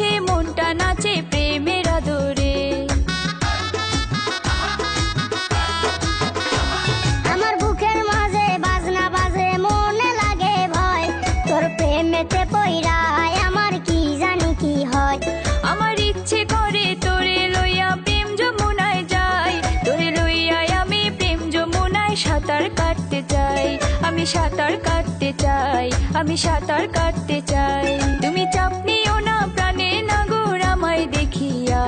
আছে মনটা নাচে প্রেমের আদরে। আমার বুকের মাঝে বাজনা বাজে মনে লাগে ভয়, তোর প্রেমেতে পইরা আমার কি জানি কি হয়। আমার ইচ্ছে করে তোরে লইয়া প্রেম যমুনায় যাই, তোরে লইয়া আমি প্রেম যমুনায় সাঁতার কাটতে চাই। আমি সাঁতার কাটতে চাই, আমি সাঁতার কাটতে চাই। তুমি চাপ নিও না প্রাণে নাগর আমায় দেখিয়া,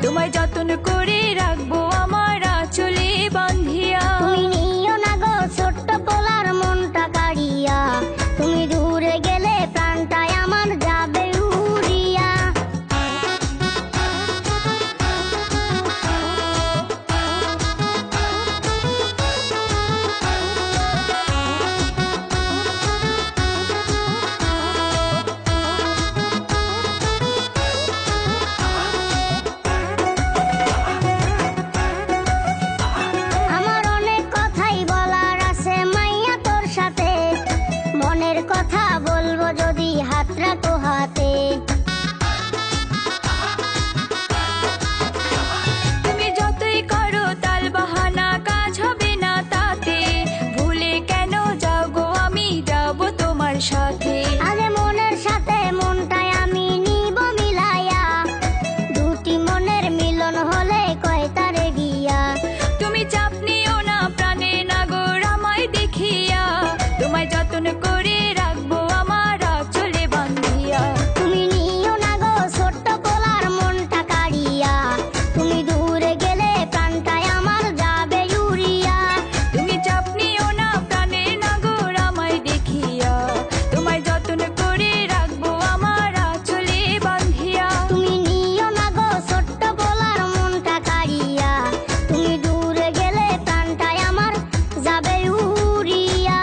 তোমায় যত্ন করে রাখবো আমার আঁচলে বাঁধিয়া। তুমি নিও না গো ছোট্ট পোলার মনটা কাড়িয়া, তুমি দূরে গেলে প্রাণটাই আমার যাবে উড়িয়া। আমার অনেক কথাই বলার আছে মাইয়া তোর সাথে, মনের কথা বলবো যদি হাত রাখো হাতে। তুমি যতই করো তাল বাহানা কাজ হবে না তাতে, ভুলে কেন যাও গো আমি যাবো তোমার সাথে। আগে মনের সাথে মনটাই আমি নিব মিলাইয়া, দুটি মনের মিলন হলে কয় তারে গিয়া। তুমি চাপ নিও না প্রাণে নাগর আমায় দেখিয়া, তোমায় যত্ন করে রাখবো আমার আঁচলে বাঁধিয়া। তুমি নিও না গো ছোট্ট পোলার মনটা কাড়িয়া, তুমি দূরে গেলে প্রাণটাই আমার যাবে উড়িয়া। তুমি চাপ নিও না প্রাণে নাগর আমায় দেখিয়া, তোমায় যত্ন করে রাখবো আমার আঁচলে বাঁধিয়া। তুমি নিও না গো ছোট্ট পোলার মনটা কাড়িয়া, তুমি দূরে গেলে প্রাণটাই আমার যাবে উড়িয়া।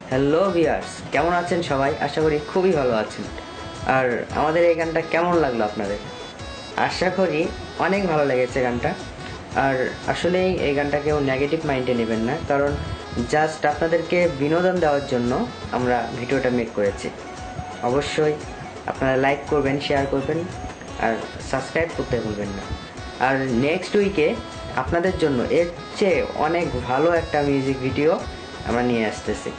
হ্যালো ভিউয়ার্স, কেমন আছেন সবাই? আশা করি খুবই ভালো আছেন। আর আমাদের এই গানটা কেমন লাগলো আপনাদের? আশা করি অনেক ভালো লেগেছে গানটা। আর আসলে এই গানটা কেউ নেগেটিভ মাইন্ডে নেবেন না, কারণ জাস্ট আপনাদেরকে বিনোদন দেওয়ার জন্য আমরা ভিডিওটা মেক করেছি। অবশ্যই আপনারা লাইক করবেন, শেয়ার করবেন আর সাবস্ক্রাইব করতে ভুলবেন না। আর নেক্সট উইকে আপনাদের জন্য এর চেয়ে অনেক ভালো একটা মিউজিক ভিডিও আমরা নিয়ে আসতেছি।